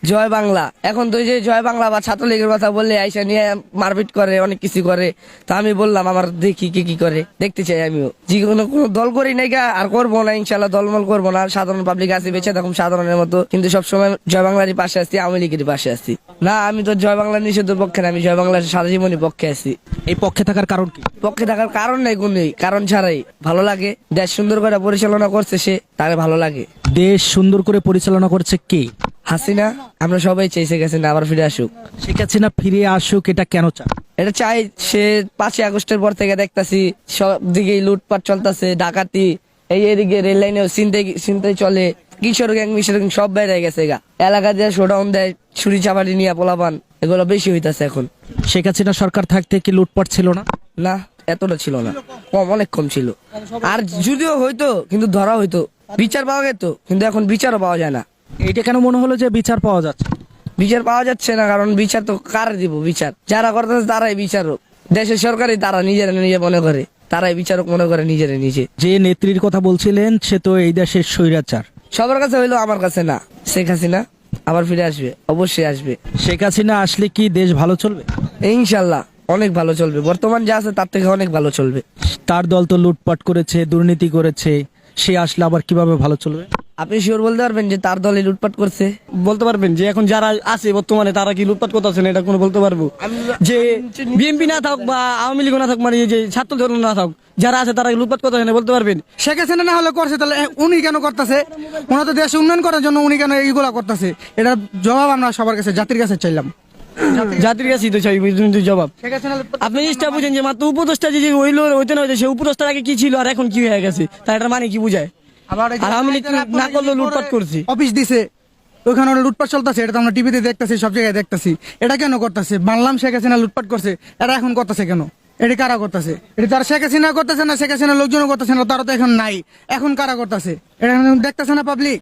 জয় বাংলা। এখন তো যে জয় বাংলা বা ছাত্রলীগের কথা বললে আইসা নিয়ে মারপিট করে, অনেক কিছু করে। তো আমি বললাম আমার দেখি কি কি করে, দেখতে চাই আমিও। যে কোনো দল করি নাই গা, আর করবো না ইনশাল্লাহ, দলমল করবো না। সাধারণ পাবলিক আছে, বেঁচে থাকুন সাধারণের মতো, কিন্তু সবসময় জয় বাংলারই পাশে আসছি, আওয়ামী লীগের পাশে আসছি না। আমি তো জয় বাংলা নিষেধের পক্ষে না, আমি জয় বাংলার সারা জীবনের পক্ষে আছি। এই পক্ষে থাকার কারণ কি? পক্ষে থাকার কারণ নাই, কোনই কারণ ছাড়াই ভালো লাগে। দেশ সুন্দর করে পরিচালনা করছে সে, তারে ভালো লাগে। দেশ সুন্দর করে পরিচালনা করছে কে? হাসিনা। আমরা সবাই চাইছে গেছে না আবার ফিরে আসুক। শেখ হাসিনা ফিরে আসুক, এটা কেন চান? এটা চাই, সে 5ই আগস্টের পর থেকে দেখতাছি সব দিকেই লুটপাট চলতেছে, ডাকাতি, এদিকে রেল লাইনেও চিন্তাই চলে, কিশোর গ্যাং মিশর গ্যাং সব বেড়ে গেছে গা। এলাকা দিয়ে শোডাউন দেয়, ছুরি চাপাটি নিয়ে পোলাপান, এগুলো বেশি হইতাছে এখন। শেখ হাসিনা সরকার থাকতে কি লুটপাট ছিল না? না, এতটা ছিল না, কম, অনেক কম ছিল। আর যদিও হইতো কিন্তু ধরা হইতো, বিচার পাওয়া যেত, কিন্তু এখন বিচারও পাওয়া যায় না। এইটা কেন মনে হলো যে বিচার পাওয়া যাচ্ছে? বিচার পাওয়া যাচ্ছে না কারণ বিচার তো কারে দিব? বিচার যারা করতেছে তারাই বিচারক, দেশের সরকারই তারা নিজেরা নিজে মনে করে, তারাই বিচারক মনে করে নিজেরা নিজে। যে নেত্রীর কথা বলছিলেন সে তো এই দেশের স্বৈরাচার। সবার কাছে হইলো, আমার কাছে না। শেখ হাসিনা আবার ফিরে আসবে, অবশ্যই আসবে। শেখ হাসিনা আসলে কি দেশ ভালো চলবে? ইনশাল্লাহ অনেক ভালো চলবে, বর্তমান যা আছে তার থেকে অনেক ভালো চলবে। তার দল তো লুটপাট করেছে, দুর্নীতি করেছে, সে আসলে আবার কিভাবে ভালো চলবে? আপনি শিওর বলতে পারবেন যে তার দলে লুটপাট করছে? বলতে পারবেন যে এখন যারা আছে বর্তমানে তারা কি লুটপাট করতেছে না? এটা কোনো বলতে পারবো যে বিএনপি না থাক বা আওয়ামী লীগ না থাক, মানে এই যে ছাত্র দল না থাক, যারা আছে তারা লুটপাট করতেছে না, বলতে পারবেন? শেখ হাসিনা না হলে করছে, তাহলে উনি কেন করতেছে? ওনার তো দেশ উন্নয়ন করার জন্য উনি কেন এইগুলা করতেছে? এটার জবাব আমরা সবার কাছে, জাতির কাছে চাইলাম। জাতির কাছেই তো চাই জবাব। শেখ হাসিনা আপনি জিনিসটা বুঝেন যে মাত্র উপদেষ্টা যে হইলো হইতে না হইতে, সে উপদেষ্টার আগে কি ছিল আর এখন কি হয়ে গেছে, তার এটার মানে কি বুঝায়? আবার এই যে আর আওয়ামী লীগ না করলেও লুটপাট করছি। অফিস দিছে, ওইখানে ওরা লুটপাট চলতেছে, এটা তো আমরা টিভিতে দেখতেছি, সব জায়গায় দেখতেছি। এটা কেন করতেছে? মানলাম শেখ হাসিনা লুটপাট করছে, এরা এখন করতেছে কেন? এটা কারা করতেছে? এটা তারা শেখ হাসিনা করতেছে না, শেখ হাসিনা লোকজন করতেছে না, তারা তো এখন নাই। এখন কারা করতেছে? এটা দেখতেছে না পাবলিক?